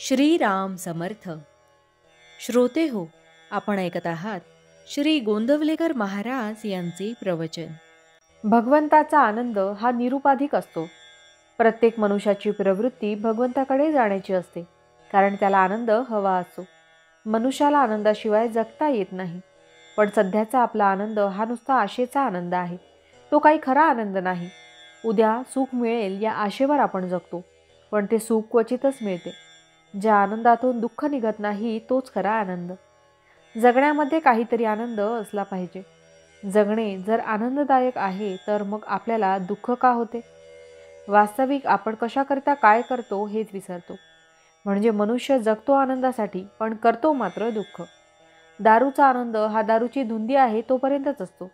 श्रीराम समर्थ. श्रोते हो, आपण ऐकत आहात श्री गोंदवलेकर महाराज यांचे प्रवचन. भगवंताचा आनंद हा निरुपाधिक असतो. प्रत्येक मनुष्याची प्रवृत्ती भगवंताकडे जाण्याची असते, कारण त्याला आनंद हवा असतो. मनुष्याला आनंदाशिवाय जगता येत नाही. पण सध्याचा आपला आनंद हा नुसता आशेचा आनंद आहे. तो काही खरा आनंद नाही. उद्या सुख मिळेल या आशेवर आपण जगतो, पण ते सुख क्वचितच मिळते. ज्या आनंदातून दुःख निघत नाही तोच खरा आनंद. जगण्यामध्ये काहीतरी आनंद असला पाहिजे. जगणे जर आनंददायक आहे तर मग आपल्याला दुःख का होते? वास्तविक आपण कशाकरिता काय करतो हेच विसरतो. म्हणजे मनुष्य जगतो आनंदासाठी, पण करतो मात्र दुःख. दारूचा आनंद हा दारूची धुंदी आहे तोपर्यंतच असतो.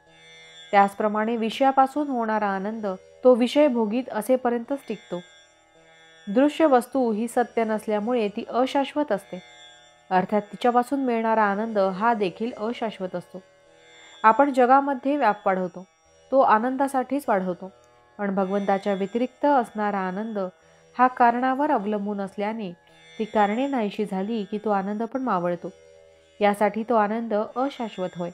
त्याचप्रमाणे विषयापासून होणारा आनंद तो विषय भोगीत असेपर्यंतच टिकतो. दृश्य वस्तू ही सत्य नसल्यामुळे ती अशाश्वत असते. अर्थात तिच्यापासून मिळणारा आनंद हा देखील अशाश्वत असतो. आपण जगामध्ये व्याप वाढवतो, तो आनंदासाठीच वाढवतो. पण भगवंताच्या व्यतिरिक्त असणारा आनंद हा कारणावर अवलंबून असल्याने ती कारणे नाहीशी झाली की तो आनंद पण मावळतो. यासाठी तो आनंद अशाश्वत होय.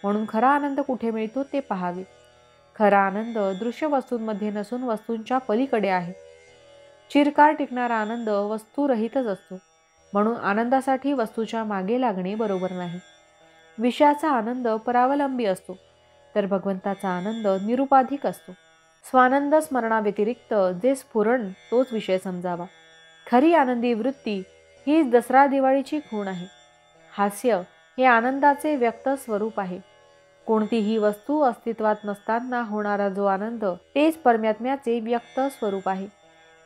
म्हणून खरा आनंद कुठे मिळतो ते पाहावे. खरा आनंद दृश्य वस्तूंमध्ये नसून वस्तूंच्या पलीकडे आहे. चिरकाळ टिकणारा आनंद वस्तूरहितच असतो. म्हणून आनंदासाठी वस्तूच्या मागे लागणे बरोबर नाही. विषयाचा आनंद परावलंबी असतो, तर भगवंताचा आनंद निरुपाधिक असतो. स्वानंद स्मरणाव्यतिरिक्त जे स्फुरण तोच विषय समजावा. खरी आनंदी वृत्ती हीच दसरा दिवाळीची खूण आहे. हास्य हे आनंदाचे व्यक्त स्वरूप आहे. कोणतीही वस्तू अस्तित्वात नसताना होणारा जो आनंद तेच परमात्म्याचे व्यक्त स्वरूप आहे.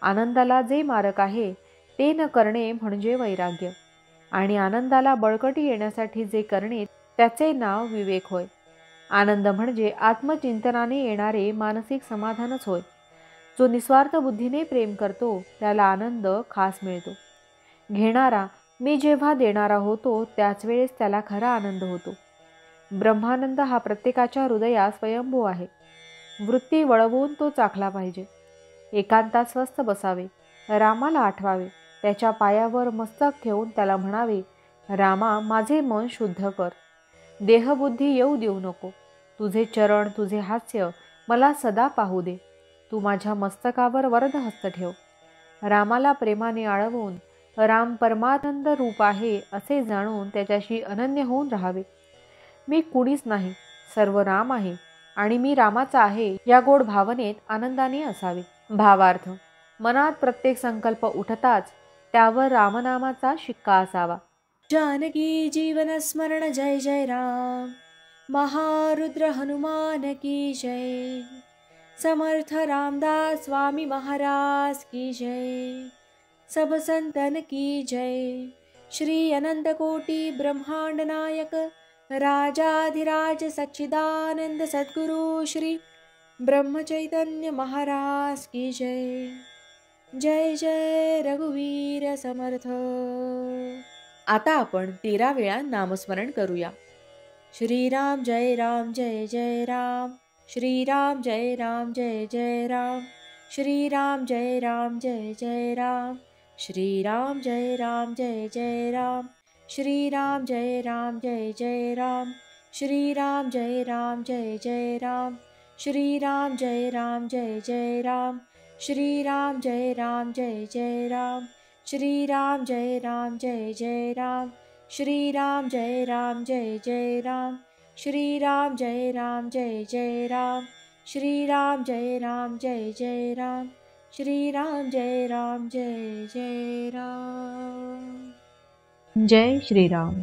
आनंदाला जे मारक आहे ते न करणे म्हणजे वैराग्य, आणि आनंदाला बळकटी येण्यासाठी जे करणे त्याचे नाव विवेक होय. आनंद म्हणजे आत्मचिंतनाने येणारे मानसिक समाधानच होय. जो निस्वार्थ बुद्धीने प्रेम करतो त्याला आनंद खास मिळतो. घेणारा मी जेव्हा देणारा होतो त्याच वेळेस त्याला खरा आनंद होतो. ब्रह्मानंद हा प्रत्येकाच्या हृदयात स्वयंभू आहे. वृत्ती वळवून तो चाखला पाहिजे. एकांतात स्वस्थ बसावे, रामाला आठवावे, त्याच्या पायावर मस्तक ठेवून त्याला म्हणावे, रामा माझे मन शुद्ध कर, देहबुद्धी येऊ देऊ नको. तुझे चरण तुझे हास्य मला सदा पाहू दे. तू माझ्या मस्तकावर वरद हस्त ठेव. रामाला प्रेमाने आळवून राम परमानंद रूप आहे असे जाणून त्याच्याशी अनन्य होऊन राहावे. मी कुणीच नाही, सर्व राम आहे आणि मी रामाचा आहे या गोड भावनेत आनंदाने असावे. भावार्थ: मनात प्रत्येक संकल्प उठताच त्यावर रामनामाचा शिक्का असावा. जानकी जीवन स्मरण जय जय राम. महारुद्र हनुमान की जय. समर्थ रामदास स्वामी महाराज की जय. सब संतन की जय. श्री अनंत कोटि ब्रह्मांड नायक राजाधिराज सच्चिदानंद सद्गुरु श्री ब्रह्म चैतन्य महाराज की जय. जय जय रघुवीर समर्थ. आता आपण 13 वेळा नामस्मरण करूया. श्रीराम जय राम जय जय राम. श्रीराम जय राम जय जय राम. श्रीराम जय राम जय जय राम. श्रीराम जय राम जय जय राम. श्रीराम जय राम जय जय राम. श्रीराम जय राम जय जय राम. श्रीराम जय राम जय जय राम. श्रीराम जय राम जय जय राम. श्रीराम जय राम जय जय राम. श्रीराम जय राम जय जय राम. श्रीराम जय राम जय जय राम. श्रीराम जय राम जय जय राम. श्रीराम जय राम जय जय राम. जय श्रीराम.